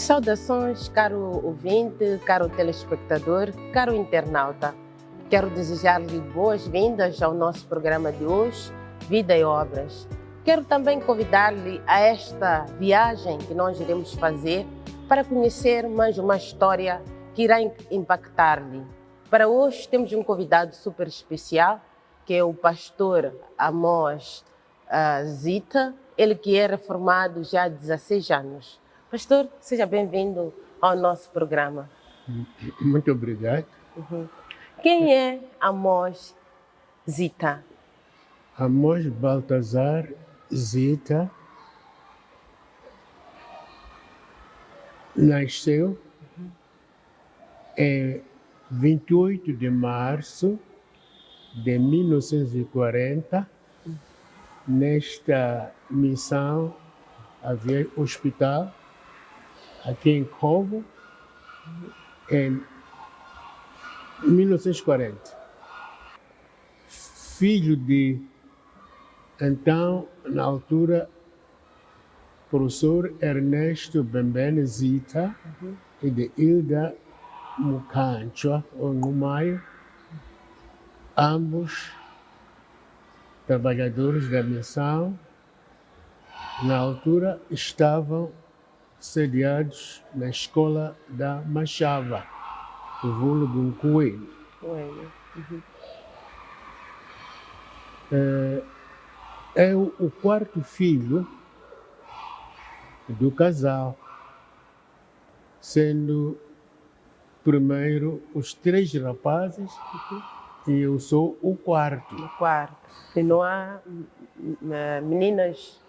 Saudações, caro ouvinte, caro telespectador, caro internauta. Quero desejar-lhe boas-vindas ao nosso programa de hoje, Vida e Obras. Quero também convidar-lhe a esta viagem que nós iremos fazer para conhecer mais uma história que irá impactar-lhe. Para hoje temos um convidado super especial, que é o pastor Amós Zita, ele que é reformado já há 16 anos. Pastor, seja bem-vindo ao nosso programa. Muito obrigado. Quem é Amós Zita? Amós Baltazar Zita nasceu em 28 de março de 1940. Nesta missão havia hospital aqui em Kovo, em 1940. Filho de, então, na altura, professor Ernesto Bembene Zita e de Hilda Mukanchwa Ongumayo, ambos trabalhadores da missão, na altura estavam sediados na escola da Machava, o vulgo um coelho. É o quarto filho do casal, sendo primeiro os 3 rapazes e eu sou o quarto. O quarto. E não há meninas?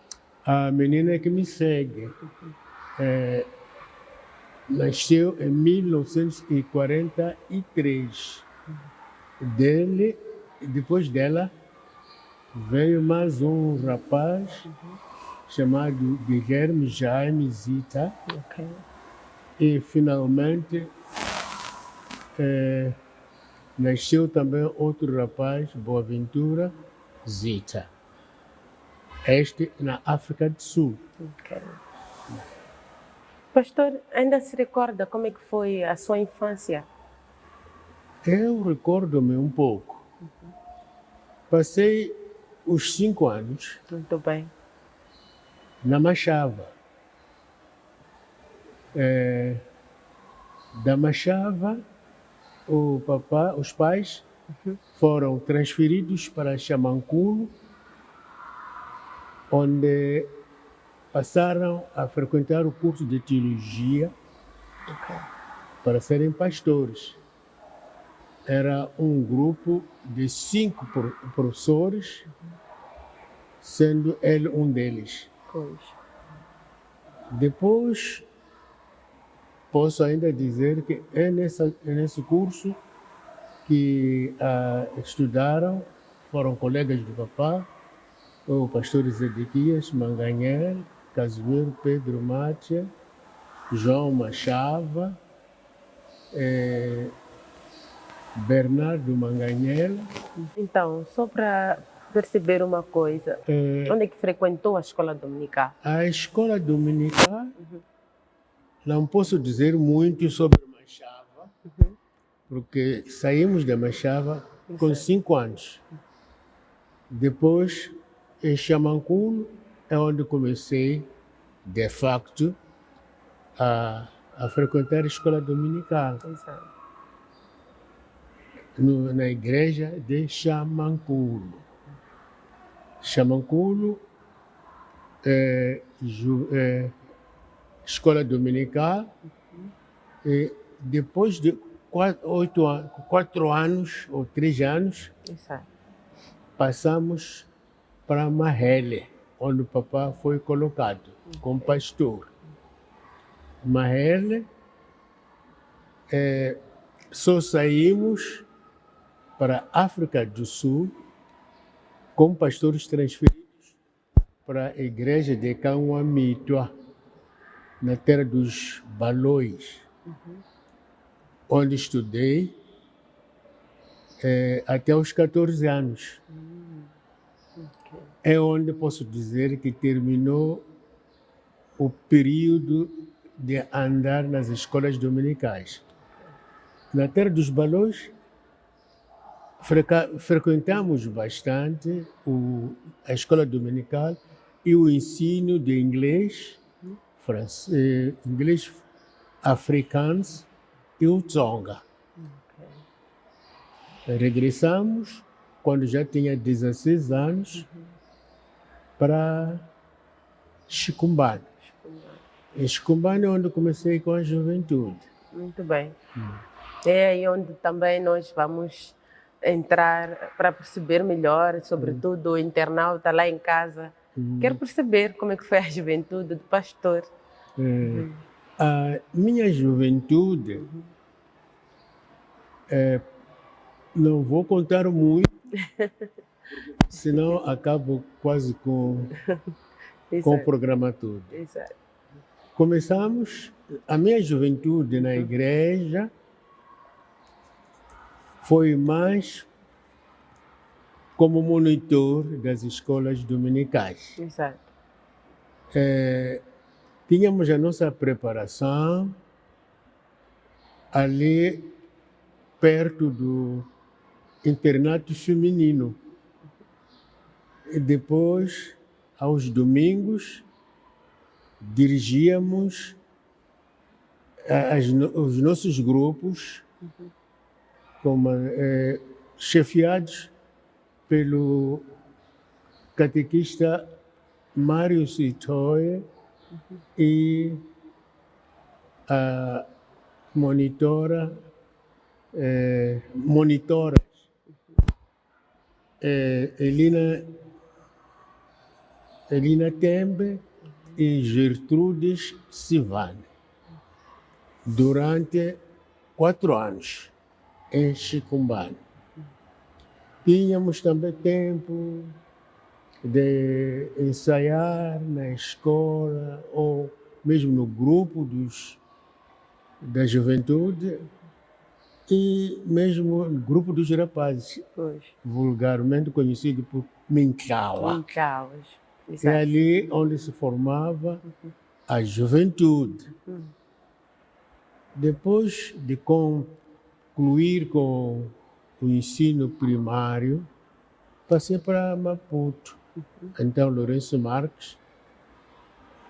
A menina que me segue nasceu em 1943. Depois dela, veio mais um rapaz chamado Guilherme Jaime Zita. E, finalmente, nasceu também outro rapaz, Boaventura Zita. Este na África do Sul. Pastor, ainda se recorda como é que foi a sua infância? Eu recordo-me um pouco. Passei os 5 anos Muito bem. na Machava. Da Machava, os pais foram transferidos para Xamanculo, onde passaram a frequentar o curso de teologia para serem pastores. Era um grupo de 5 professores, sendo ele um deles. Depois, posso ainda dizer que é nesse curso que estudaram, foram colegas do papá, o pastor Zedequias Manganhel, Casimiro Pedro Mátia, João Machava, Bernardo Manganhel. Então, só para perceber uma coisa, onde é que frequentou a escola dominical? A escola dominical, não posso dizer muito sobre Machava, porque saímos da Machava com 5 anos. Depois, em Xamanculo, é onde comecei, de facto, a frequentar a escola dominical. Na igreja de Xamanculo. Xamanculo escola dominical. E depois de 4 anos ou 3 anos, passamos para Mahele, onde o papá foi colocado como pastor. Mahele, só saímos para a África do Sul como pastores transferidos para a igreja de Kanwamitwa, na terra dos Balões, onde estudei até os 14 anos. É onde posso dizer que terminou o período de andar nas escolas dominicais. Na Terra dos Balões, frequentamos bastante a escola dominical e o ensino de inglês, inglês africano e o Tsonga. Regressamos quando já tinha 16 anos para Chicumbane. Em Chicumbane é onde comecei com a juventude. Muito bem. É aí onde também nós vamos entrar para perceber melhor, sobretudo o internauta lá em casa. Quero perceber como é que foi a juventude do pastor. A minha juventude, não vou contar muito, senão acabo quase com o programa todo. Exato. Começamos a minha juventude na igreja, foi mais como monitor das escolas dominicais. Exato. Tínhamos a nossa preparação ali perto do internato feminino. E depois, aos domingos, dirigíamos os nossos grupos, como, chefiados pelo catequista Mário Sitoe e a monitoras Elina Tembe e Gertrudes Sivane, durante 4 anos em Chicumbane. Tínhamos também tempo de ensaiar na escola ou mesmo no grupo da juventude e mesmo no grupo dos rapazes, vulgarmente conhecido por Mincaua. É ali onde se formava a juventude. Depois de concluir com o ensino primário, passei para Maputo, então Lourenço Marques,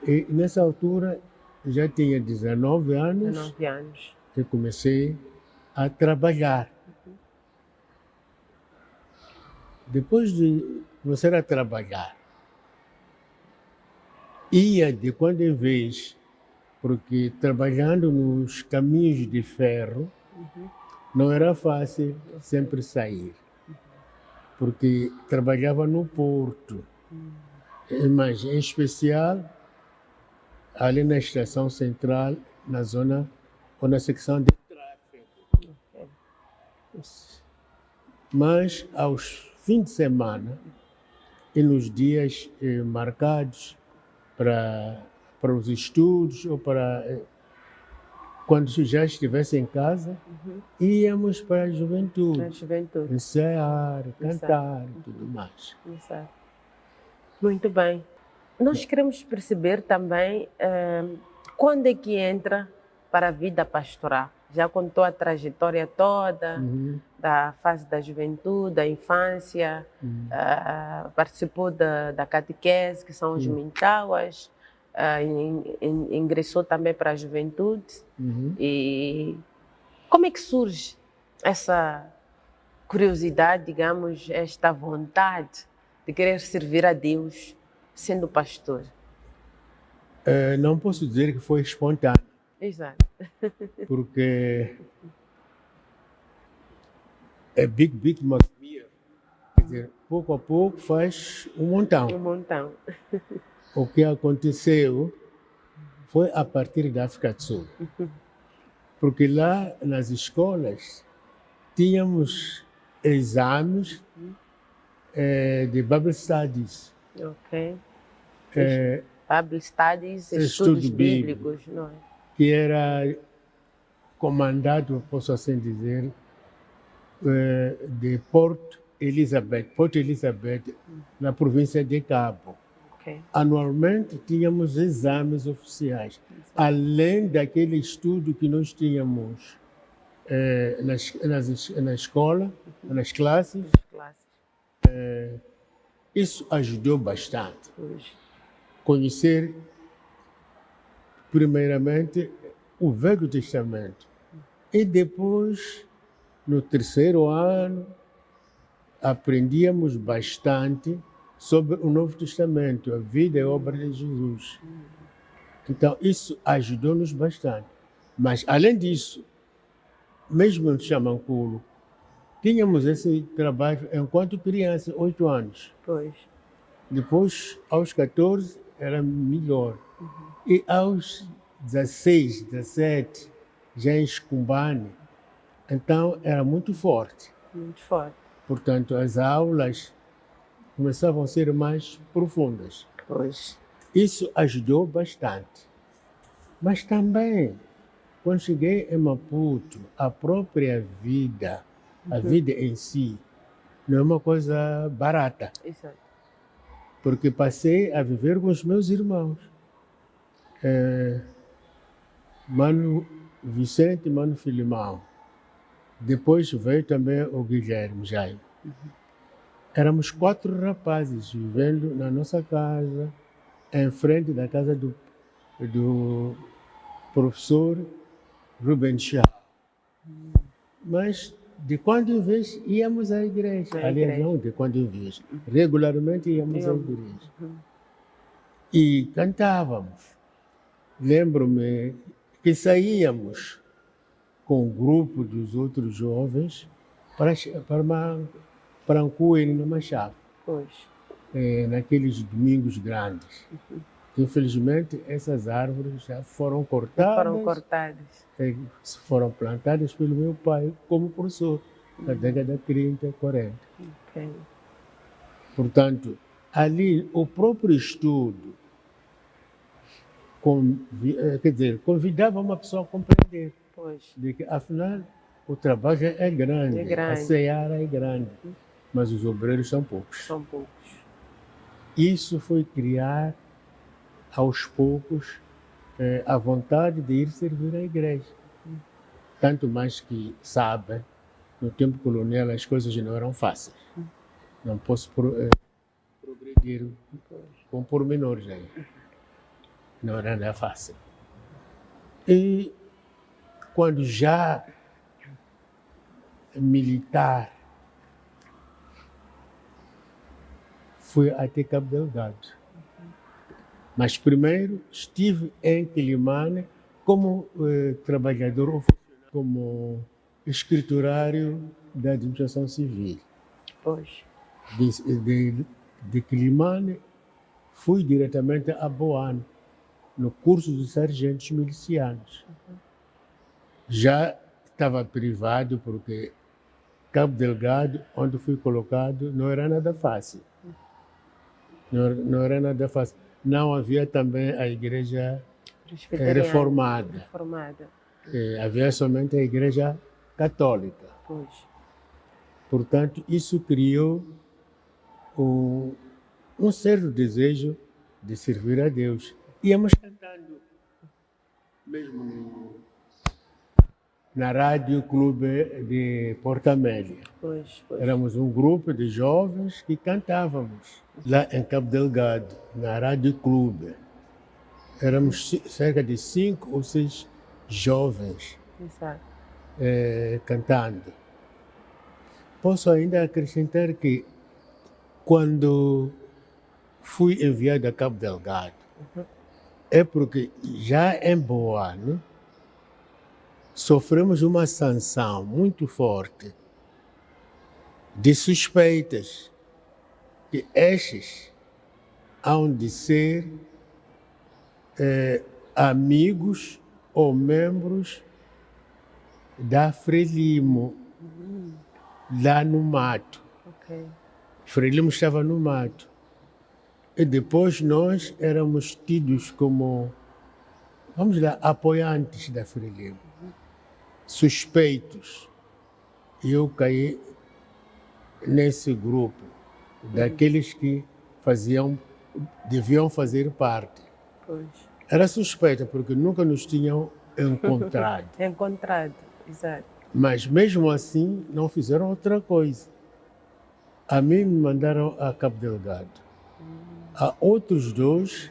e nessa altura já tinha 19 anos e comecei a trabalhar. Depois de começar a trabalhar, ia de quando em vez, porque trabalhando nos caminhos de ferro, não era fácil sempre sair, porque trabalhava no porto, mas em especial ali na estação central, na zona ou na secção de tráfego. Mas aos fins de semana e nos dias marcados para os estudos ou para quando já estivesse em casa, íamos para a juventude, ensaiar, cantar e tudo mais. Exato. Muito bem. Nós queremos perceber também quando é que entra para a vida pastoral. Já contou a trajetória toda da fase da juventude, da infância, participou da catequese, que são os Mintauas, ingressou também para a juventude. E como é que surge essa curiosidade, digamos, esta vontade de querer servir a Deus sendo pastor? Não posso dizer que foi espontâneo. Exato. Porque é big McBeer. Quer dizer, pouco a pouco faz um montão. O que aconteceu foi a partir da África do Sul. Porque lá nas escolas tínhamos exames de Bible Studies. Bible Studies, estudos bíblicos, não é? Que era comandado, posso assim dizer, de Port Elizabeth, na província de Cabo. Anualmente tínhamos exames oficiais, além daquele estudo que nós tínhamos na escola, nas classes. Isso ajudou bastante. Conhecer, primeiramente, o Velho Testamento. E depois, no terceiro ano, aprendíamos bastante sobre o Novo Testamento, a vida e a obra de Jesus. Então, isso ajudou-nos bastante. Mas, além disso, mesmo no Xamanculo, tínhamos esse trabalho enquanto criança, 8 anos. Depois, aos 14, era melhor. E aos 16, 17, já em Escumbane, então era muito forte. Portanto, as aulas começavam a ser mais profundas. Isso ajudou bastante. Mas também, quando cheguei em Maputo, a própria vida, a vida em si, não é uma coisa barata. Porque passei a viver com os meus irmãos. Mano Vicente e Mano Filimão. Depois veio também o Guilherme Jaime. Éramos 4 rapazes vivendo na nossa casa, em frente da casa do professor Rubens Chá. Mas de quando em vez íamos à igreja. Aliás, não de quando em vez. Regularmente íamos à igreja. E cantávamos. Lembro-me que saíamos com o grupo dos outros jovens para Parancuí, no Machado. Naqueles domingos grandes. Infelizmente, essas árvores já foram cortadas. Foram plantadas pelo meu pai como professor, na década de 30, 40. Portanto, ali o próprio estudo convidava uma pessoa a compreender de que, afinal, o trabalho é grande, a seara é grande, mas os obreiros são poucos. Isso foi criar, aos poucos, a vontade de ir servir à igreja. Tanto mais que, sabem, no tempo colonial as coisas não eram fáceis. Não posso progredir com pormenores aí. Não era nada fácil. E quando já militar, fui até Cabo Delgado. Mas primeiro estive em Quilimane como trabalhador oficial, como escriturário da administração civil. De Quilimane fui diretamente a Boane, no curso de sargentos milicianos. Já estava privado porque Cabo Delgado, onde fui colocado, não era nada fácil. Não era nada fácil. Não havia também a igreja reformada. Havia somente a igreja católica. Portanto, isso criou um certo desejo de servir a Deus. Íamos cantando, mesmo na Rádio Clube de Porto Amélia. Éramos um grupo de jovens que cantávamos lá em Cabo Delgado, na Rádio Clube. Éramos cerca de 5 ou 6 jovens cantando. Posso ainda acrescentar que, quando fui enviado a Cabo Delgado, é porque já em Boane sofremos uma sanção muito forte de suspeitas que estes hão de ser amigos ou membros da Frelimo, lá no mato. Frelimo estava no mato. E depois nós éramos tidos como, vamos lá, apoiantes da Frelimo, suspeitos. E eu caí nesse grupo, daqueles que faziam deviam fazer parte. Pois. Era suspeita, porque nunca nos tinham encontrado. Encontrado, exato. Mas mesmo assim, não fizeram outra coisa. A mim me mandaram a Cabo Delgado. A outros dois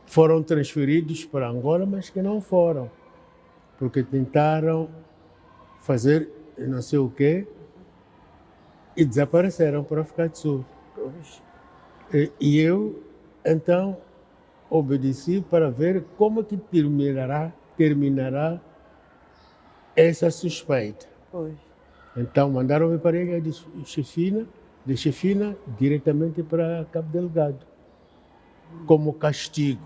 foram transferidos para Angola, mas que não foram, porque tentaram fazer não sei o quê e desapareceram para África do Sul. Pois. E eu, então, obedeci para ver como que terminará essa suspeita. Pois. Então, mandaram-me para a ilha de Chefina, diretamente para Cabo Delgado, como castigo,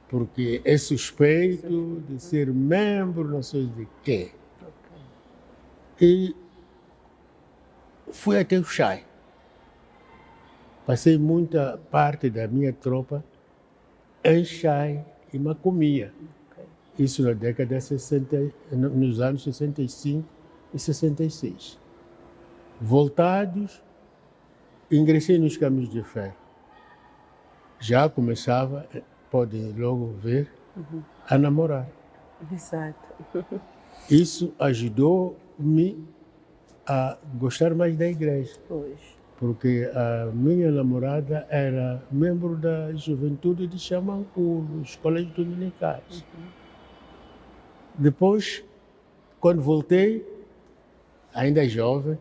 porque é suspeito de ser membro, não sei de quê. E fui até o Chai. Passei muita parte da minha tropa em Chai e Macomia. Isso na década de 60, nos anos 65 e 66. Voltados, ingressei nos caminhos de ferro. Já começava, podem logo ver, a namorar. Exato. Isso ajudou-me a gostar mais da igreja. Pois. Porque a minha namorada era membro da juventude de Xamanculo, os colégios dominicais. Depois, quando voltei, ainda jovem,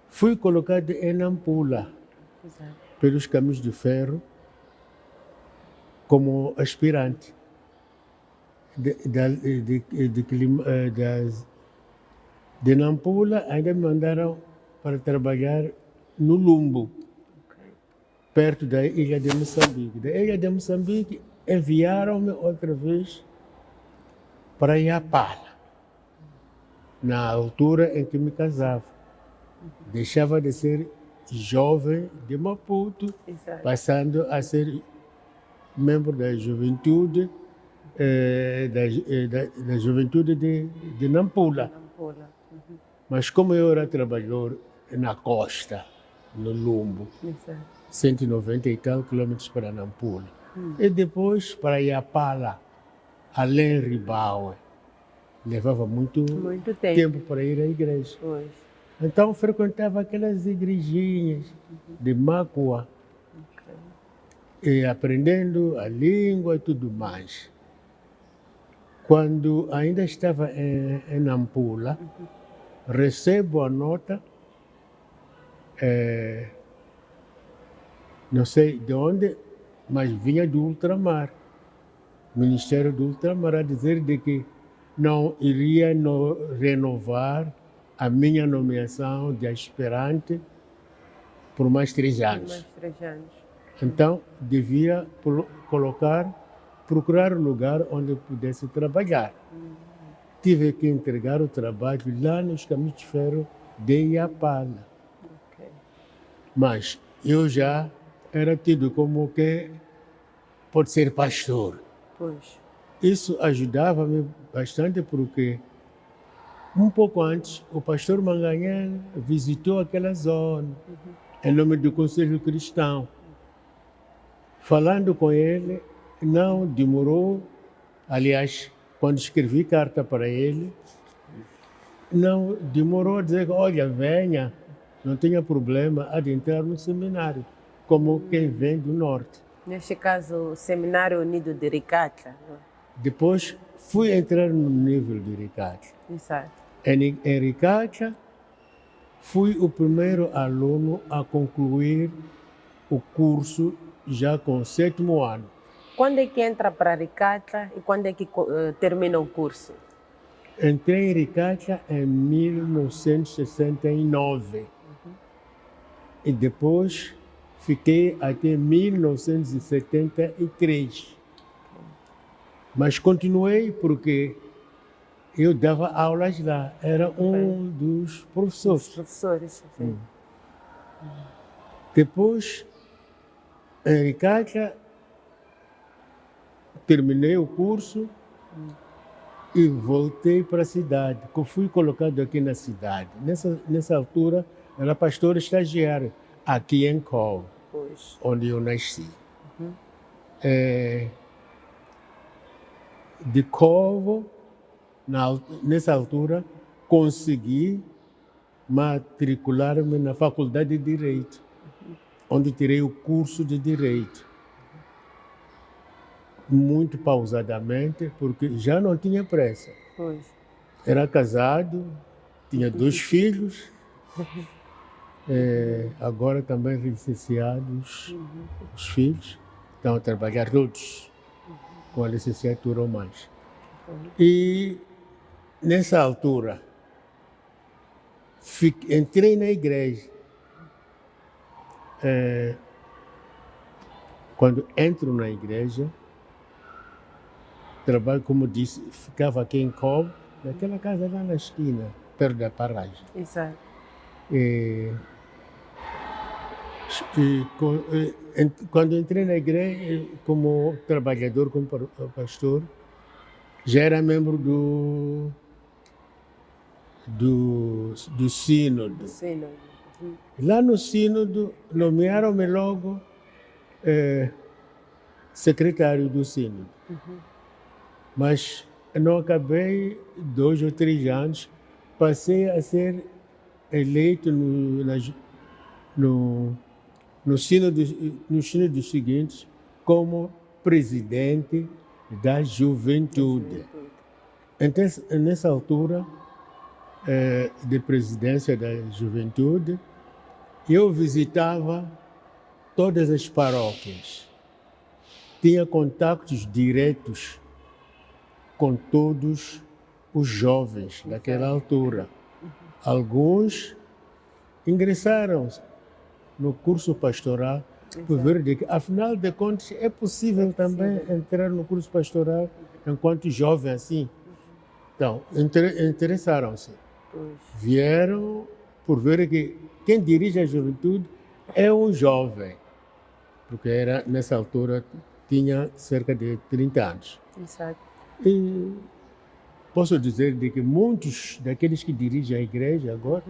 fui colocado em Nampula, pelos caminhos de ferro, como aspirante. De Nampula, ainda me mandaram para trabalhar no Lumbo, perto da ilha de Moçambique. Da ilha de Moçambique, enviaram-me outra vez para Iapala, na altura em que me casava. Deixava de ser jovem de Maputo, passando a ser membro da juventude, da juventude de Nampula. Mas como eu era trabalhador na costa, no Lumbo, 190 e tal quilômetros para Nampula, e depois para Iapala, além Ribaue, levava muito tempo para ir à igreja. Pois. Então frequentava aquelas igrejinhas de Macua, e aprendendo a língua e tudo mais. Quando ainda estava em Nampula, recebo a nota, não sei de onde, mas vinha do ultramar, Ministério do Ultramar, a dizer de que não iria renovar a minha nomeação de aspirante por mais 3 anos. Então, devia procurar um lugar onde eu pudesse trabalhar. Tive que entregar o trabalho lá nos caminhos de ferro de Iapala. Mas eu já era tido como que pode ser pastor. Pois. Isso ajudava-me bastante porque um pouco antes o pastor Manganhel visitou aquela zona em nome do Conselho Cristão. Falando com ele, não demorou, aliás, quando escrevi carta para ele, não demorou a dizer, olha, venha, não tenha problema, há de entrar no seminário, como quem vem do norte. Neste caso, o Seminário Unido de Ricatla. Depois fui entrar no nível de Ricatla. Exato. Em Ricatla, fui o primeiro aluno a concluir o curso já com o 7º ano. Quando é que entra para Ricatla e quando é que termina o curso? Entrei em Ricatla em 1969 e depois fiquei até 1973. Mas continuei porque eu dava aulas lá, era um dos professores. Os professores, sim. Depois, em Ricatla, terminei o curso e voltei para a cidade. Fui colocado aqui na cidade. Nessa altura, era pastor estagiário. aqui em Covo, Pois. onde eu nasci. De Covo, nessa altura, consegui matricular-me na Faculdade de Direito, onde tirei o curso de Direito. Muito pausadamente, porque já não tinha pressa. Pois. Era casado, tinha 2 filhos, agora também licenciados, os filhos, estão a trabalhar todos com a licenciatura ou mais. E nessa altura, entrei na igreja. Quando entro na igreja, trabalho, como disse, ficava aqui em Covo, naquela casa lá na esquina, perto da paragem. Exato. Quando entrei na igreja, como trabalhador, como pastor, já era membro do sínodo. Sínodo. Lá no sínodo, nomearam-me logo secretário do sínodo. Mas não acabei 2 ou 3 anos, passei a ser eleito nos sínodos seguintes como presidente da juventude. Então, nessa altura de presidência da juventude, eu visitava todas as paróquias, tinha contatos diretos com todos os jovens daquela altura. Alguns ingressaram no curso pastoral, por ver que, afinal de contas, é possível também entrar no curso pastoral enquanto jovem assim. Então, interessaram-se. Vieram por ver que quem dirige a juventude é um jovem, porque era, nessa altura, tinha cerca de 30 anos. Exato. E posso dizer de que muitos daqueles que dirigem a igreja agora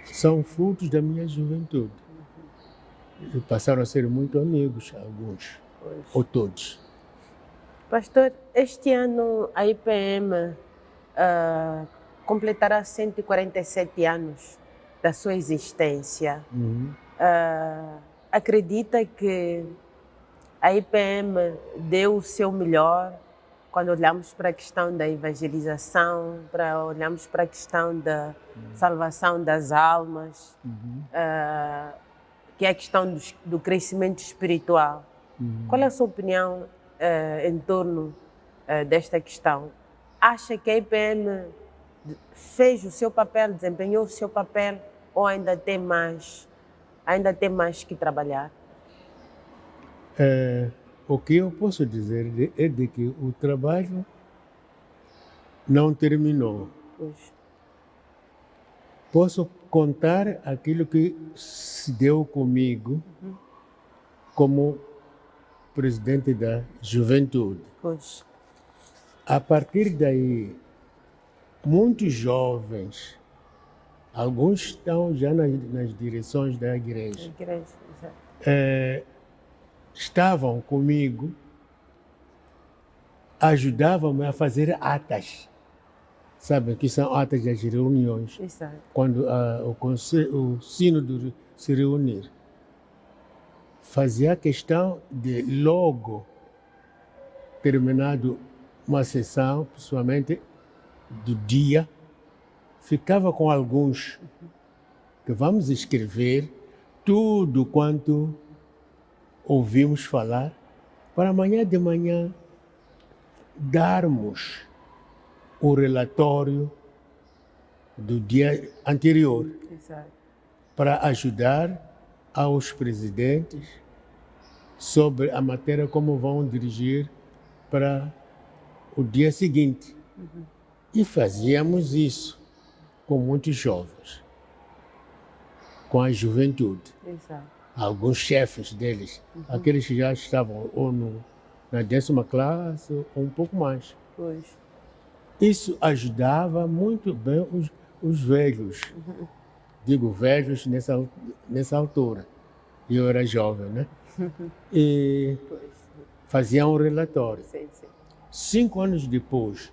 são frutos da minha juventude. E passaram a ser muito amigos, alguns, ou todos. Pastor, este ano a IPM completará 147 anos da sua existência. Acredita que a IPM deu o seu melhor quando olhamos para a questão da evangelização, olhamos para a questão da salvação das almas, que é a questão do crescimento espiritual? Qual é a sua opinião em torno desta questão? Acha que a IPM fez o seu papel, desempenhou o seu papel, ou ainda tem mais que trabalhar? O que eu posso dizer é de que o trabalho não terminou. Posso contar aquilo que se deu comigo como presidente da juventude. A partir daí, muitos jovens, alguns estão já nas direções da igreja, estavam comigo, ajudavam-me a fazer atas. Sabem que são atas das reuniões, quando o sínodo se reunir. Fazia questão de, logo terminado uma sessão, principalmente do dia, ficava com alguns que vamos escrever tudo quanto ouvimos falar, para amanhã de manhã darmos o relatório do dia anterior, para ajudar aos presidentes sobre a matéria como vão dirigir para o dia seguinte. E fazíamos isso com muitos jovens, com a juventude. Alguns chefes deles, aqueles que já estavam ou na 10ª classe ou um pouco mais. Isso ajudava muito bem os velhos, digo velhos nessa altura. Eu era jovem, né? E faziam um relatório. Sim, sim. 5 anos depois,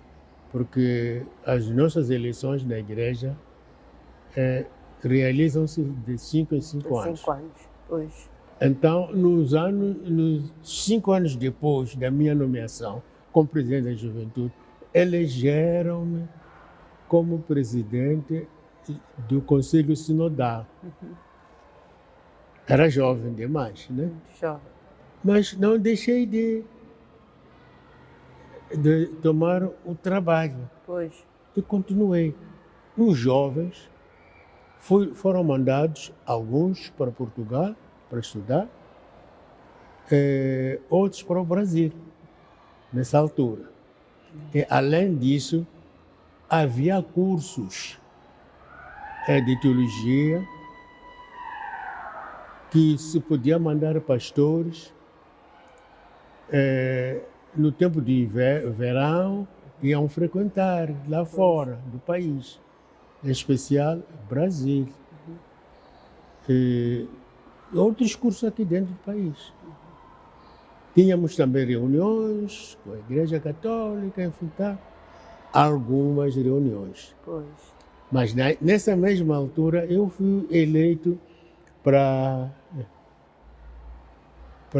porque as nossas eleições na igreja realizam-se de 5 em 5 anos. 5 anos, pois. Então, nos 5 anos depois da minha nomeação como presidente da juventude, elegeram-me como presidente do Conselho Sinodal. Era jovem demais, né? Muito jovem. Mas não deixei de tomar o trabalho. Pois. E continuei. Os jovens foram mandados, alguns para Portugal, para estudar, outros para o Brasil, nessa altura. E, além disso, havia cursos de teologia que se podia mandar pastores. No tempo de verão, iam frequentar lá fora do país, em especial Brasil. E outros cursos aqui dentro do país. Tínhamos também reuniões com a Igreja Católica, enfim, algumas reuniões. Pois. Mas nessa mesma altura eu fui eleito para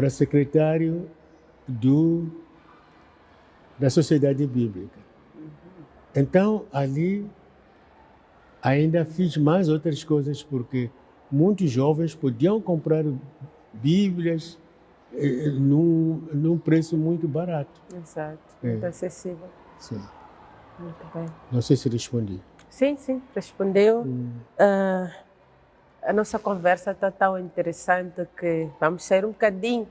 secretário da Sociedade Bíblica. Então, ali ainda fiz mais outras coisas, porque muitos jovens podiam comprar Bíblias num preço muito barato. Exato, muito acessível. Sim. Muito bem. Não sei se respondi. Sim, respondeu. A nossa conversa está tão interessante que vamos sair um bocadinho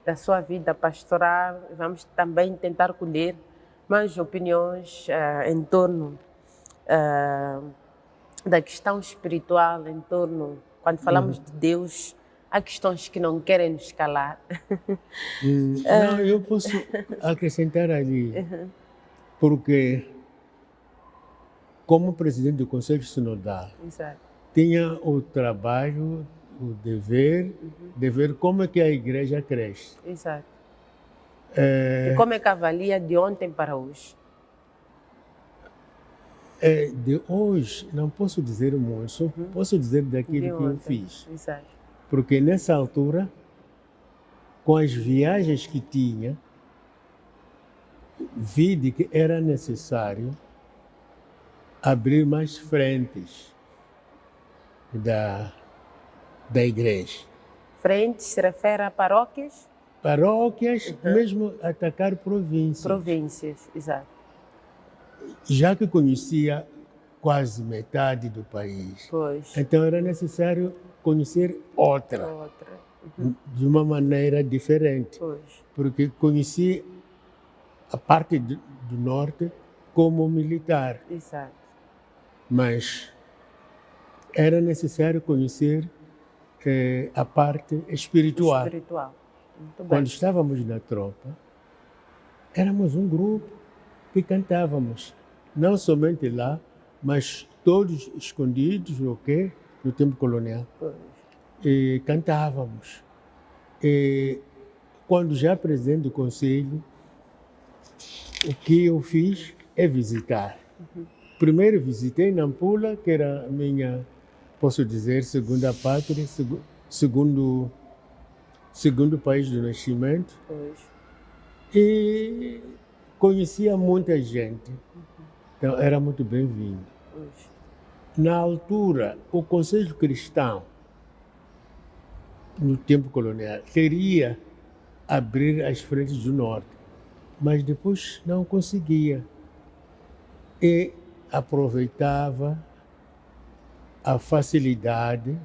da sua vida pastoral, vamos também tentar colher mais opiniões em torno da questão espiritual, em torno, quando falamos de Deus, há questões que não querem nos calar. Não, eu posso acrescentar ali, porque como presidente do Conselho Sinodal, Exato. tinha o trabalho, o dever de ver como é que a igreja cresce. Exato. E como é que avalia de ontem para hoje? De hoje, não posso dizer muito, só posso dizer daquilo que eu fiz. Exato. Porque nessa altura, com as viagens que tinha, vi de que era necessário abrir mais frentes da igreja. Frentes se refere a paróquias? Paróquias, mesmo atacar províncias. Províncias, exato. Já que conhecia quase metade do país, Pois. então era necessário conhecer outra. De uma maneira diferente. Pois. Porque conheci a parte do norte como militar. Exato. Mas era necessário conhecer a parte espiritual. Muito bem. Quando estávamos na tropa, éramos um grupo que cantávamos, não somente lá, mas todos escondidos, no tempo colonial. Pois. E cantávamos. E quando já presidente do conselho, o que eu fiz é visitar. Primeiro visitei Nampula, que era a minha, posso dizer, segunda pátria, segundo país do nascimento. Pois. E conhecia muita gente. Então era muito bem-vindo. Na altura, o Conselho Cristão, no tempo colonial, queria abrir as frentes do norte, mas depois não conseguia. E aproveitava a facilidade,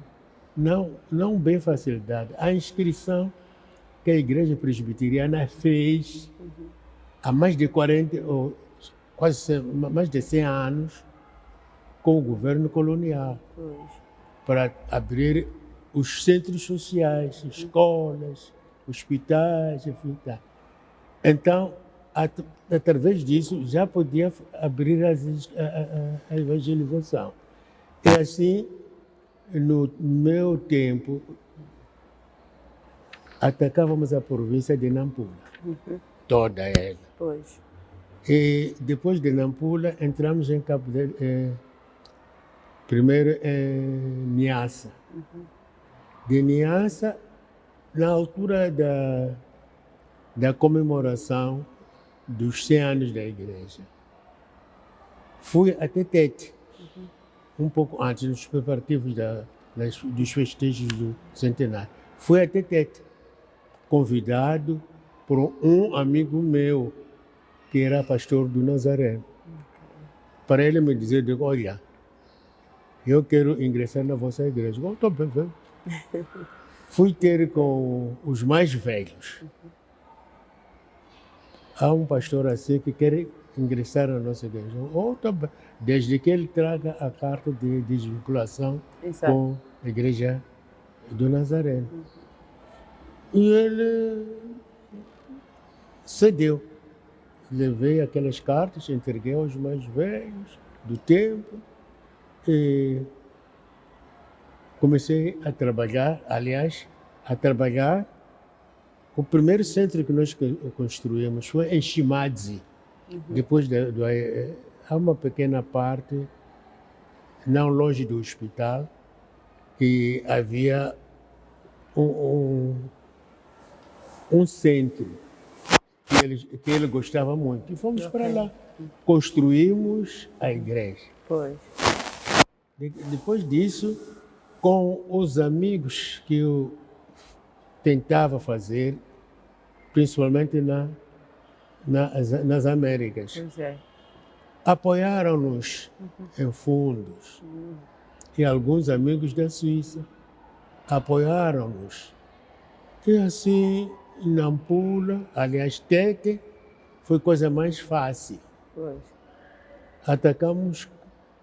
não bem facilidade, a inscrição que a Igreja Presbiteriana fez há mais de 40, ou quase mais de 100 anos, com o governo colonial, para abrir os centros sociais, escolas, hospitais, enfim. Então, através disso, já podia abrir a evangelização. E assim, no meu tempo, atacávamos a província de Nampula, toda ela. Pois. E depois de Nampula, entramos em Cabo Delgado, primeiro em Niassa. De Niassa, na altura da comemoração dos 100 anos da igreja, fui até Tete, um pouco antes, nos preparativos dos festejos do centenário. Fui até Tete, convidado por um amigo meu, que era pastor do Nazareno, para ele me dizer, digo, olha, eu quero ingressar na vossa igreja. Eu estou bem. Fui ter com os mais velhos. Há um pastor assim que quer ingressar na nossa igreja. Oh, tá bem. Desde que ele traga a carta de desvinculação com a igreja do Nazareno. E ele cedeu. Levei aquelas cartas, entreguei aos mais velhos do tempo e comecei a trabalhar, o primeiro centro que nós construímos foi em Chimadzi. Depois há uma pequena parte, não longe do hospital, que havia um centro que ele gostava muito. E fomos para lá. Construímos a igreja. Pois. Depois disso, com os amigos que eu tentava fazer, principalmente nas Américas, apoiaram-nos em fundos. E alguns amigos da Suíça apoiaram-nos. E assim, Nampula, aliás, Tete, foi coisa mais fácil. Pois. Atacamos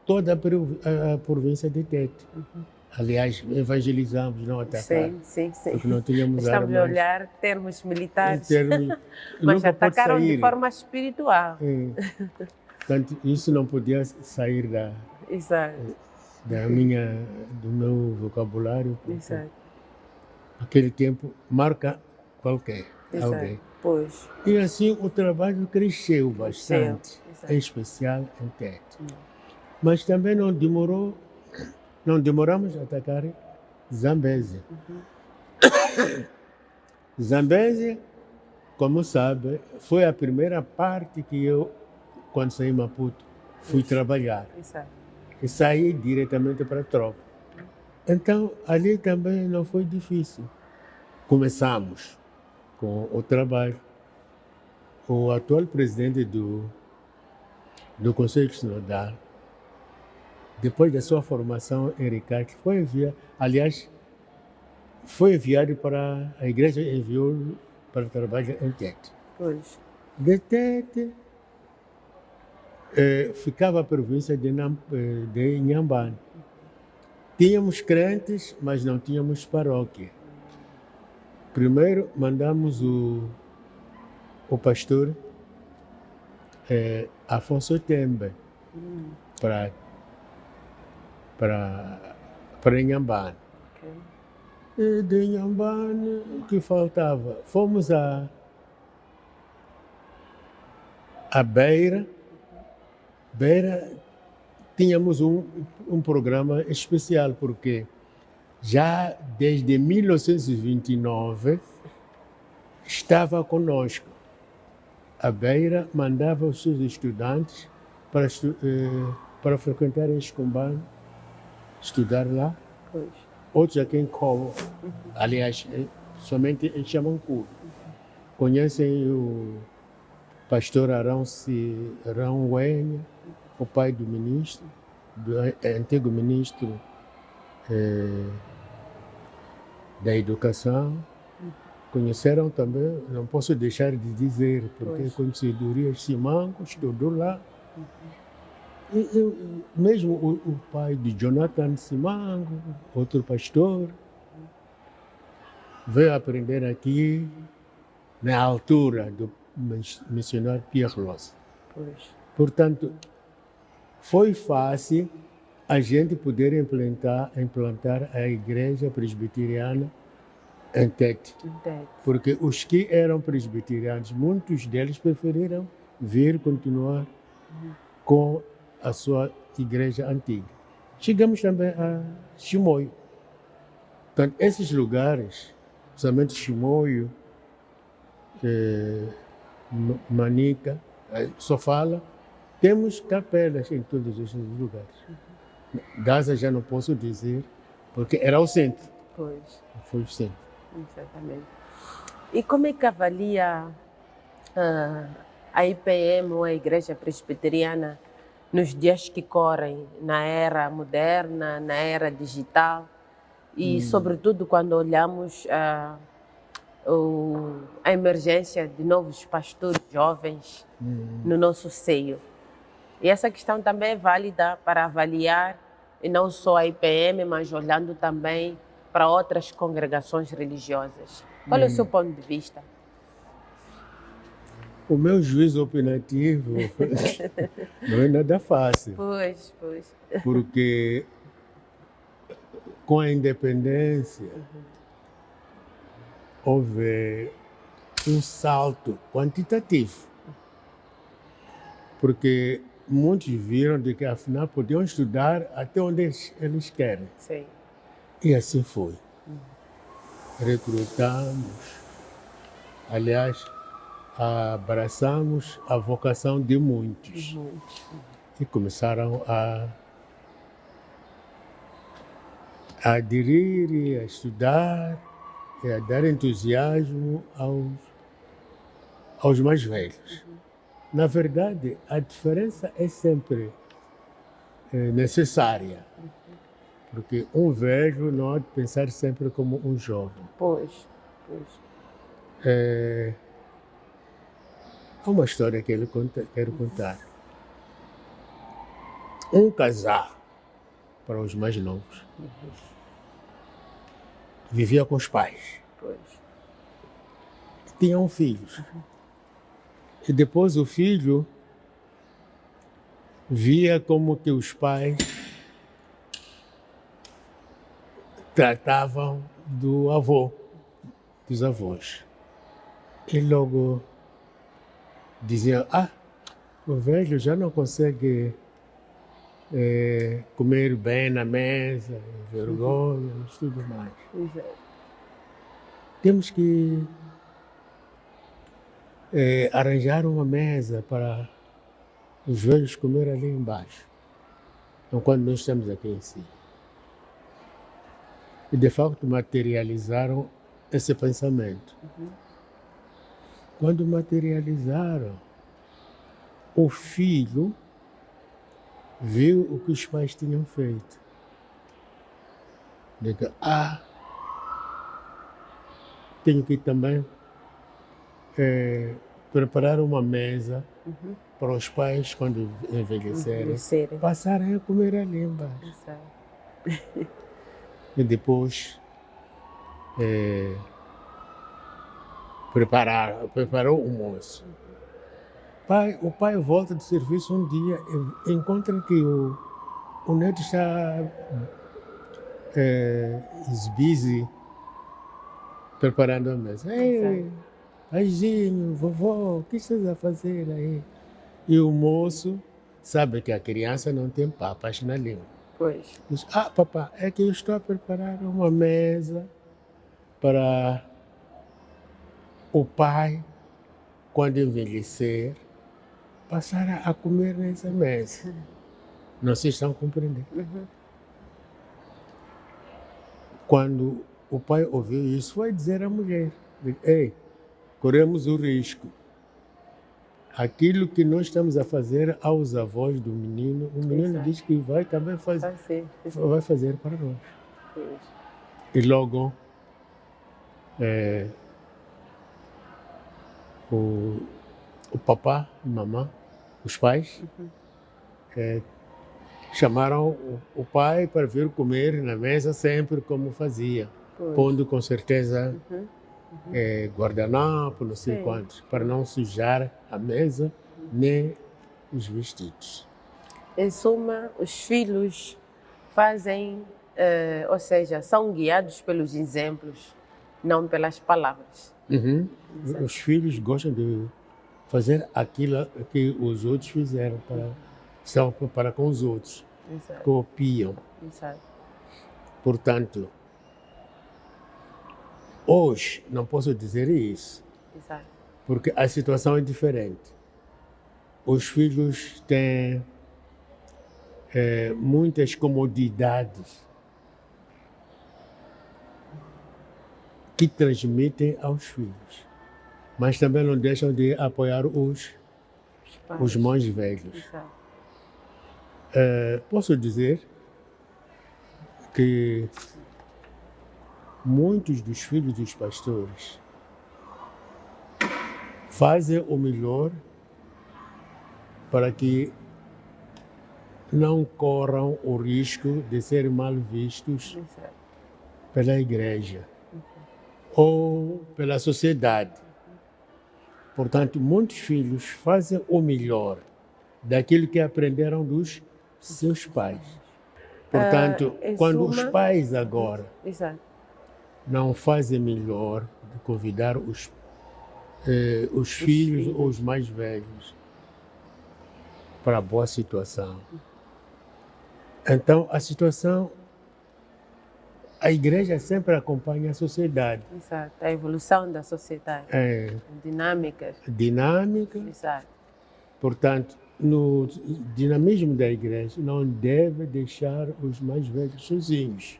toda a província de Tete. Aliás, evangelizamos, não atacamos. Sim. Porque não tínhamos Estamos armas. a olhar termos militares. Mas atacaram de forma espiritual. Portanto, isso não podia sair do meu vocabulário. Exato. Naquele tempo, marca qualquer alguém. Pois. E assim o trabalho cresceu bastante, em especial em Tete. Mas também não demoramos a atacar Zambésia. Zambésia, como sabe, foi a primeira parte que eu, quando saí de Maputo, fui trabalhar. E saí diretamente para a tropa. Então, ali também não foi difícil. Começamos com o trabalho. O atual presidente do Conselho Sinodal, depois da sua formação em RICAC, foi enviado para a igreja, enviou para trabalhar em Tete. Pois. De Tete, ficava a província de Inhambane. Tínhamos crentes, mas não tínhamos paróquia. Primeiro mandamos o pastor Afonso Tembe para Inhambane. E de Inhambane, o que faltava? Fomos a Beira. Beira, tínhamos um programa especial, porque já desde 1929 estava conosco. A Beira mandava os seus estudantes para frequentar em Escombane, estudar lá. Pois. Outros aqui em Cobo, aliás, somente em Xamancuru. Conhecem o pastor Arão Wenha, o pai do ministro, do antigo ministro da Educação. Conheceram também, não posso deixar de dizer, porque conheci Durias Simango, estudou lá. E mesmo o pai de Jonathan Simango, outro pastor, veio aprender aqui na altura do missionário Pierre Loss. Portanto, foi fácil a gente poder implantar a igreja presbiteriana em Tete. Porque os que eram presbiterianos, muitos deles preferiram vir continuar com a sua igreja antiga. Chegamos também a Chimoio. Portanto, esses lugares, principalmente Chimoio, Manica, Sofala, temos capelas em todos esses lugares. Gaza já não posso dizer, porque era o centro. Pois. Foi o centro. Exatamente. E como é que avalia a IPM ou a Igreja Presbiteriana nos dias que correm, na era moderna, na era digital e, sobretudo, quando olhamos a emergência de novos pastores jovens no nosso seio? E essa questão também é válida para avaliar, e não só a IPM, mas olhando também para outras congregações religiosas. Qual é o seu ponto de vista? O meu juízo opinativo não é nada fácil. Pois. Porque com a independência houve um salto quantitativo. Porque muitos viram de que afinal podiam estudar até onde eles querem. Sim. E assim foi. Recrutamos, aliás, abraçamos a vocação de muitos. E começaram a aderir e a estudar e a dar entusiasmo aos mais velhos. Na verdade, a diferença é sempre necessária. Porque um velho não há de pensar sempre como um jovem. Pois. Há uma história que eu quero contar. Um casal, para os mais novos, vivia com os pais. Pois. Tinham filhos. E depois o filho via como que os pais tratavam dos avós. E logo diziam, o velho já não consegue comer bem na mesa, vergonha, tudo mais. Temos que arranjar uma mesa para os velhos comer ali embaixo, enquanto nós estamos aqui em cima. E de facto materializaram esse pensamento. Quando materializaram, o filho viu o que os pais tinham feito. Diga, tenho que também preparar uma mesa para os pais, quando envelhecerem, passarem a comer ali embaixo. E depois preparou o almoço. O pai volta do serviço um dia e encontra que o neto está busy preparando a mesa. Ei, paizinho, vovó, o que estás a fazer aí? E o moço sabe que a criança não tem papas na língua. Pois. Diz, papá, é que eu estou a preparar uma mesa para o pai, quando envelhecer, passar a comer nessa mesa. Não se estão compreendendo. Quando o pai ouviu isso, foi dizer à mulher, ei, corremos o risco. Aquilo que nós estamos a fazer aos avós do menino, o menino diz que vai também fazer, vai fazer para nós. E logo, o papá e mamã, os pais, chamaram o pai para vir comer na mesa sempre como fazia, pondo com certeza guardanapo, não sei quantos, para não sujar a mesa nem os vestidos. Em suma, os filhos fazem, ou seja, são guiados pelos exemplos, não pelas palavras. Uhum. Exato. Os filhos gostam de fazer aquilo que os outros fizeram para com os outros. Exato. Copiam. Exato. Portanto, hoje não posso dizer isso, Exato. porque a situação é diferente. Os filhos têm muitas comodidades que transmitem aos filhos, mas também não deixam de apoiar os mais velhos. Exato. Posso dizer que muitos dos filhos dos pastores fazem o melhor para que não corram o risco de serem mal vistos Exato. pela igreja ou pela sociedade. Portanto, muitos filhos fazem o melhor daquilo que aprenderam dos seus pais. Portanto, quando os pais agora Exato. não fazem melhor de convidar os filhos ou os mais velhos para a boa situação, então a igreja sempre acompanha a sociedade. Exato. A evolução da sociedade. Dinâmicas. Exato. Portanto, no dinamismo da igreja, não deve deixar os mais velhos sozinhos.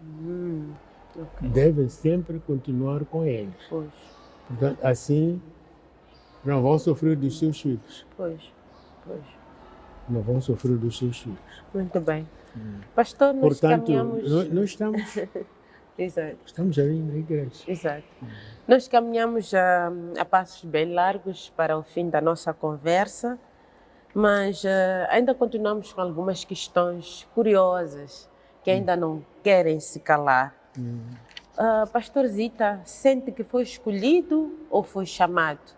Okay. Deve sempre continuar com eles. Pois. Portanto, assim, não vão sofrer dos seus filhos. Pois. Não vão sofrer dos seus filhos. Muito bem. Pastor, nós caminhamos... nós estamos... Exato. Estamos ali na igreja. Exato. Nós caminhamos a passos bem largos para o fim da nossa conversa, mas ainda continuamos com algumas questões curiosas que ainda não querem se calar. Pastor Zita, sente que foi escolhido ou foi chamado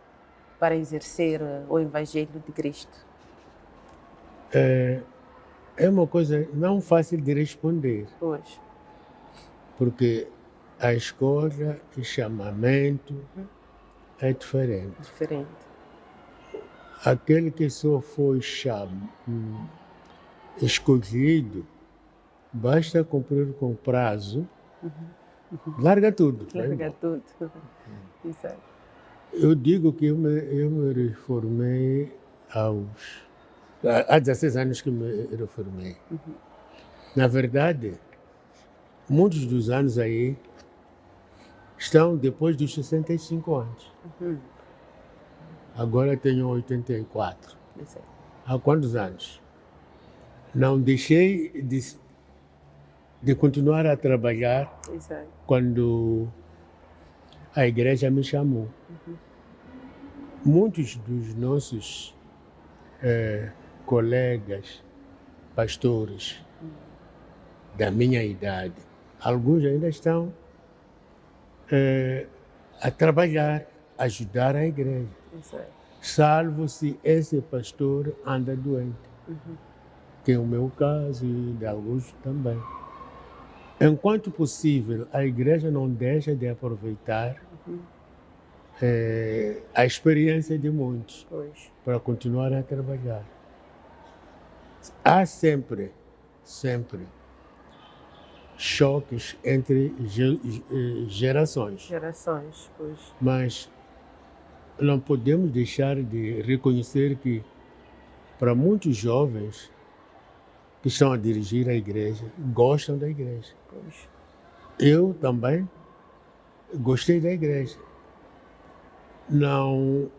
para exercer o Evangelho de Cristo? É uma coisa não fácil de responder. Pois. Porque a escolha e chamamento é diferente. Aquele que só foi escolhido, basta cumprir com prazo, larga tudo. Larga tudo. Exato. Eu digo que eu me reformei há 16 anos que me reformei. Na verdade, muitos dos anos aí estão depois dos 65 anos. Agora tenho 84. Exato. Há quantos anos? Não deixei de continuar a trabalhar. Exato. Quando a igreja me chamou. Muitos dos nossos colegas, pastores da minha idade, alguns ainda estão a trabalhar, a ajudar a igreja. Exato. Salvo se esse pastor anda doente, que é o meu caso e de alguns também. Enquanto possível, a igreja não deixa de aproveitar a experiência de muitos para continuar a trabalhar. Há sempre choques entre gerações. Pois. Mas não podemos deixar de reconhecer que, para muitos jovens que estão a dirigir a igreja, gostam da igreja. Pois. Eu também gostei da igreja. Não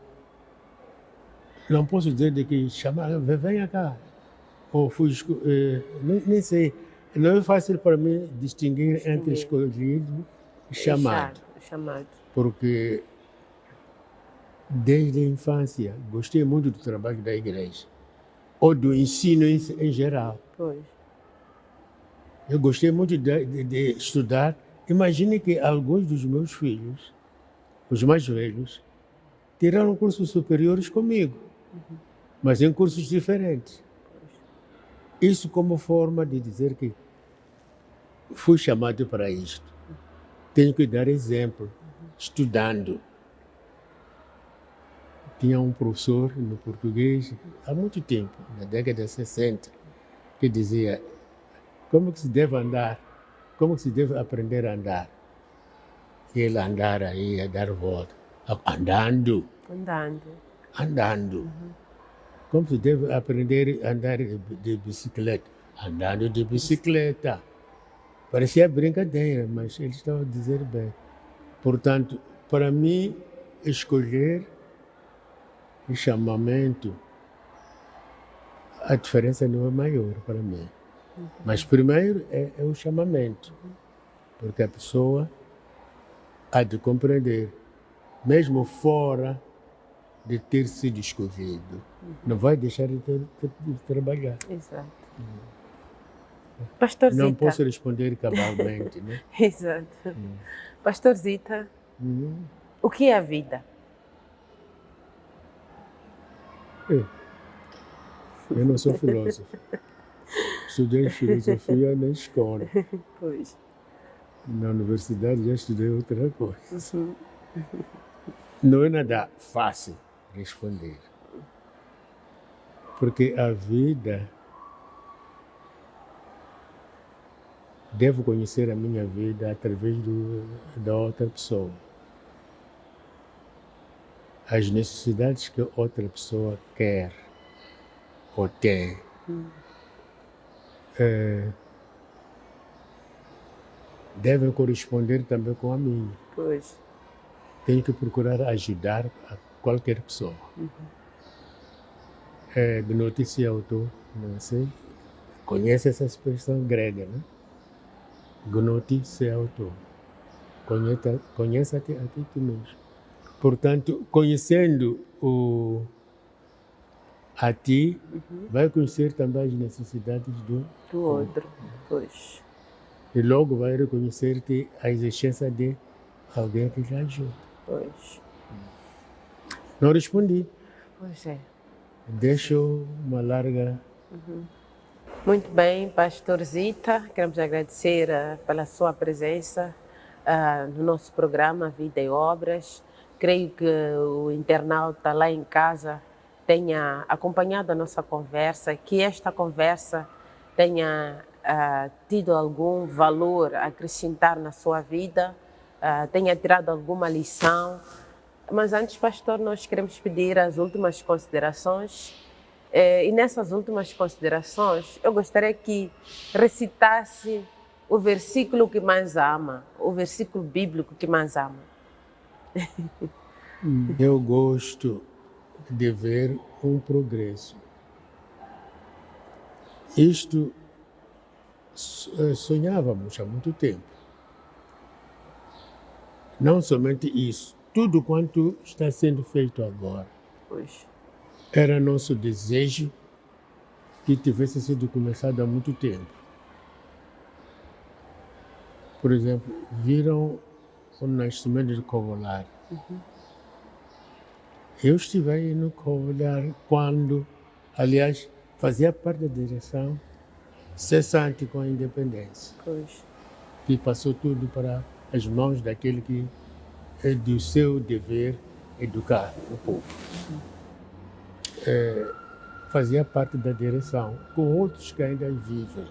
posso dizer de que chamar, venha cá. Ou fui nem sei. Não é fácil para mim distinguir entre escolhido e chamado. Porque desde a infância gostei muito do trabalho da igreja. Ou do ensino em geral. Pois. Eu gostei muito de estudar. Imagine que alguns dos meus filhos, os mais velhos, tiraram cursos superiores comigo, mas em cursos diferentes. Isso como forma de dizer que fui chamado para isto. Tenho que dar exemplo, estudando. Tinha um professor no português, há muito tempo, na década de 60, que dizia como que se deve andar, como que se deve aprender a andar. E ele andar aí, a dar volta, andando. Como se deve aprender a andar de bicicleta? Andando de bicicleta. Parecia brincadeira, mas ele estava a dizer bem. Portanto, para mim, escolher o chamamento, a diferença não é maior para mim. Mas primeiro é o chamamento, porque a pessoa há de compreender, mesmo fora de ter sido escolhido, não vai deixar de trabalhar. Exato. Pastor Zita. Não posso responder cabalmente, né? Exato. Pastor Zita, o que é a vida? Eu não sou filósofo. Estudei filosofia na escola. Pois. Na universidade já estudei outra coisa. Não é nada fácil responder. Porque a vida... Devo conhecer a minha vida através da outra pessoa. As necessidades que outra pessoa quer ou tem. Devem corresponder também com a minha. Pois. Tenho que procurar ajudar a qualquer pessoa. Gnoti autor, não sei. Conhece essa expressão grega, né? Gnoti autor. Conheça-te a ti mesmo. Portanto, conhecendo a ti, vai conhecer também as necessidades do outro. Pois. E logo vai reconhecer-te a existência de alguém que te ajuda. Pois. Não respondi. Pois é. Deixo uma larga... Muito bem, Pastor Zita, queremos agradecer pela sua presença no nosso programa Vida e Obras. Creio que o internauta lá em casa tenha acompanhado a nossa conversa, que esta conversa tenha tido algum valor a acrescentar na sua vida, tenha tirado alguma lição. Mas antes, pastor, nós queremos pedir as últimas considerações. E nessas últimas considerações, eu gostaria que recitasse o versículo que mais ama, o versículo bíblico que mais ama. Eu gosto de ver um progresso. Isto sonhávamos há muito tempo. Não somente isso, tudo quanto está sendo feito agora. Pois. Era nosso desejo que tivesse sido começado há muito tempo. Por exemplo, viram o nascimento de Covolar. Eu estive aí no Covolar quando, aliás, fazia parte da direção cessante com a independência. Pois. Que passou tudo para as mãos daquele que é do seu dever educar o povo. Fazia parte da direção, com outros que ainda vivem.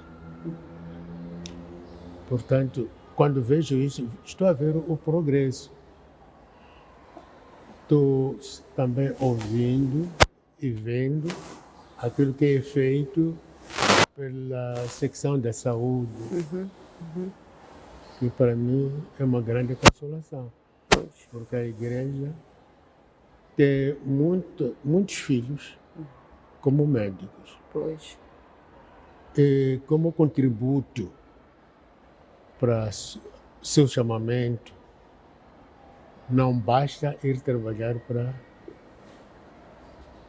Portanto, quando vejo isso, estou a ver o progresso. Estou também ouvindo e vendo aquilo que é feito pela secção da saúde, que para mim é uma grande consolação, porque a igreja tem muitos filhos como médicos. Pois. E como contributo para seu chamamento, não basta ir trabalhar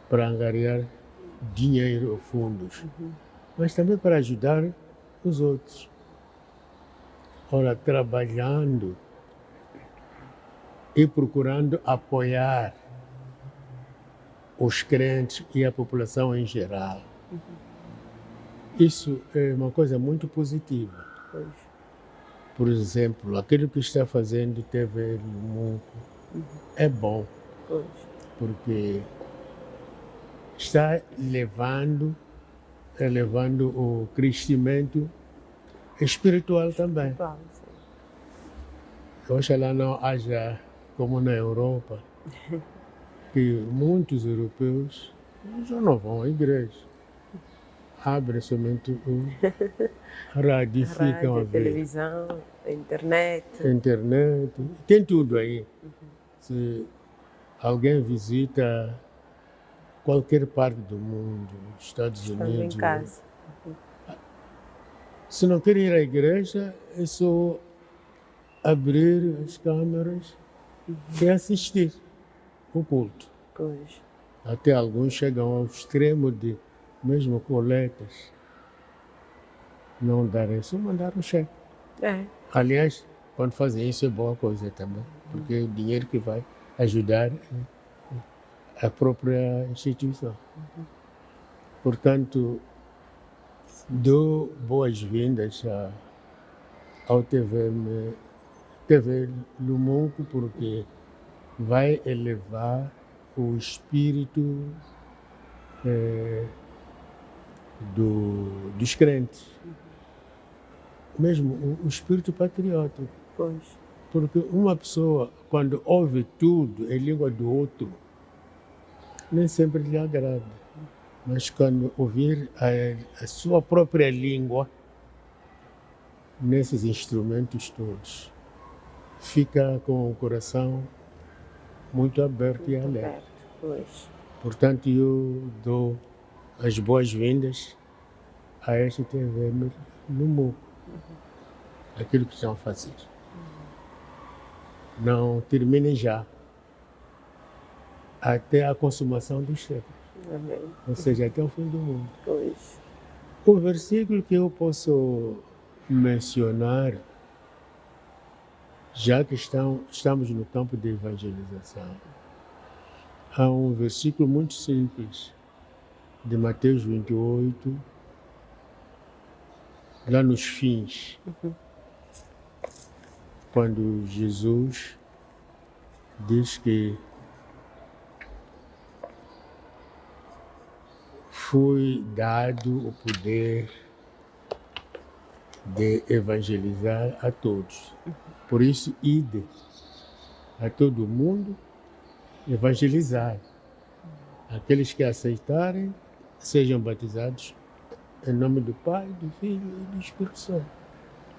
para angariar dinheiro ou fundos, mas também para ajudar os outros. Ora, trabalhando e procurando apoiar os crentes e a população em geral. Isso é uma coisa muito positiva. Pois. por exemplo, aquilo que está fazendo TV Lumungu é bom, Pois. porque está elevando o crescimento espiritual também. Igual, sim. Oxalá não haja, como na Europa, que muitos europeus já não vão à igreja. Abrem somente o rádio e ficam a Rádio, ver. televisão, internet. Internet, tem tudo aí. Se alguém visita qualquer parte do mundo, Estados Estando Unidos, em casa. se não quer ir à igreja, é só abrir as câmeras e assistir o culto. Pois. Até alguns chegam ao extremo de, mesmo coletas, não darem, só mandar um cheque. É. Aliás, quando fazem isso é boa coisa também, porque é o dinheiro que vai ajudar a própria instituição. Portanto, dou boas-vindas ao TV Lumungu, porque vai elevar o espírito dos crentes, mesmo o espírito patriótico. Pois. Porque uma pessoa, quando ouve tudo em língua do outro, nem sempre lhe agrada. Mas quando ouvir a sua própria língua, nesses instrumentos todos, fica com o coração muito aberto e alegre. Aberto. Pois. Portanto, eu dou as boas-vindas a esta TV Lumungu, aquilo que estão a fazer. Não terminem já, até a consumação dos séculos, Amém. ou seja, até o fim do mundo. Pois. O versículo que eu posso mencionar, já que estamos no campo de evangelização, há um versículo muito simples, de Mateus 28, lá nos fins, quando Jesus diz que foi dado o poder de evangelizar a todos. Por isso, ide a todo mundo evangelizar. Aqueles que aceitarem, sejam batizados em nome do Pai, do Filho e do Espírito Santo.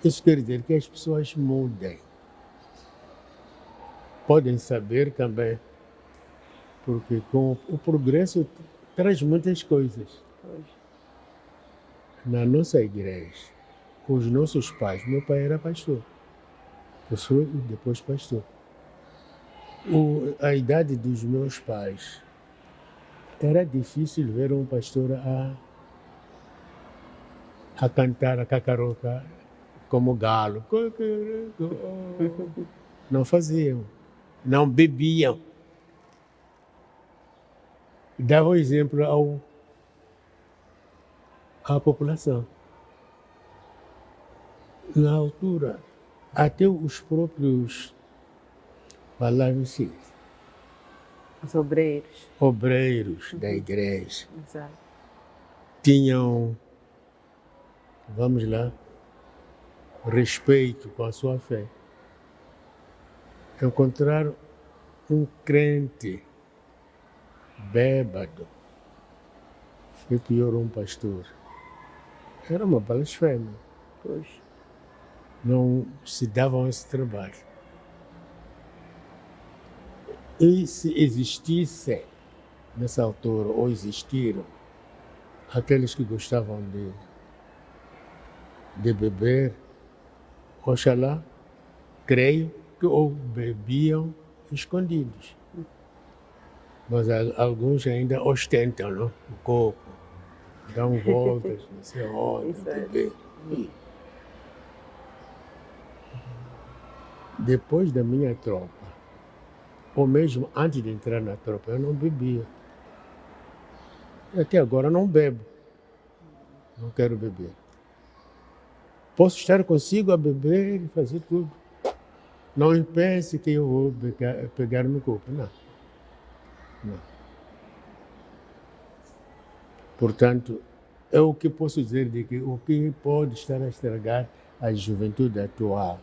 Isso quer dizer que as pessoas mudem. Podem saber também, porque com o progresso traz muitas coisas. Pois. Na nossa igreja, os nossos pais, meu pai era pastor, professor e depois pastor. A idade dos meus pais, era difícil ver um pastor a cantar a cacaroca como galo. Não faziam, não bebiam. Davam exemplo à população. Na altura, até os próprios, falavam-se, Os obreiros. obreiros da igreja, Exato. tinham, vamos lá, respeito com a sua fé. Encontrar um crente bêbado foi pior um pastor. Era uma blasfêmia. Pois. Não se davam esse trabalho. E se existisse, nessa altura, ou existiram, aqueles que gostavam de beber, oxalá, creio que ou bebiam escondidos. Mas alguns ainda ostentam, não? O copo, dão voltas, não sei onde, Isso é. beber. Depois da minha tropa, ou mesmo antes de entrar na tropa, eu não bebia. E até agora não bebo. Não quero beber. Posso estar consigo a beber e fazer tudo. Não pense que eu vou pegar no copo, não. Não. Portanto, é o que posso dizer de que o que pode estar a estragar a juventude atual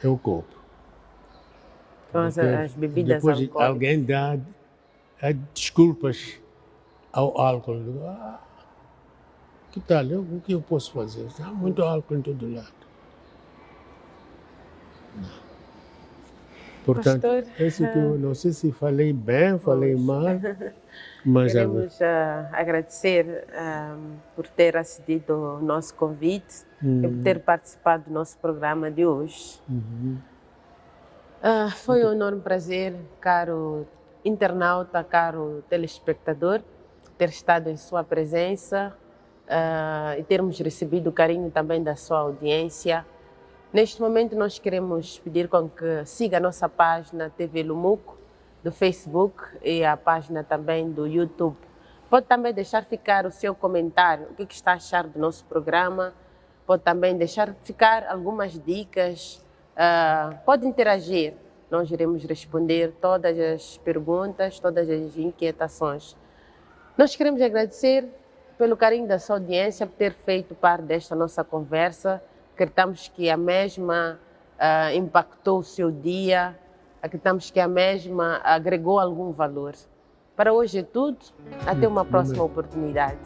é o copo. São as bebidas Depois alcoólicas. alguém dá desculpas ao álcool. Que tal? O que eu posso fazer? Há muito álcool em todo lado. Portanto, Pastor, esse que eu não sei se falei bem, falei mal, mas queremos agradecer por ter acedido ao nosso convite e por ter participado do nosso programa de hoje. Foi um enorme prazer, caro internauta, caro telespectador, ter estado em sua presença e termos recebido o carinho também da sua audiência. Neste momento nós queremos pedir com que siga a nossa página TV Lumuco, do Facebook e a página também do YouTube. Pode também deixar ficar o seu comentário, o que está a achar do nosso programa. Pode também deixar ficar algumas dicas, pode interagir. Nós iremos responder todas as perguntas, todas as inquietações. Nós queremos agradecer pelo carinho da sua audiência, por ter feito parte desta nossa conversa. Acreditamos que a mesma impactou o seu dia, acreditamos que a mesma agregou algum valor. Para hoje é tudo, até uma próxima oportunidade.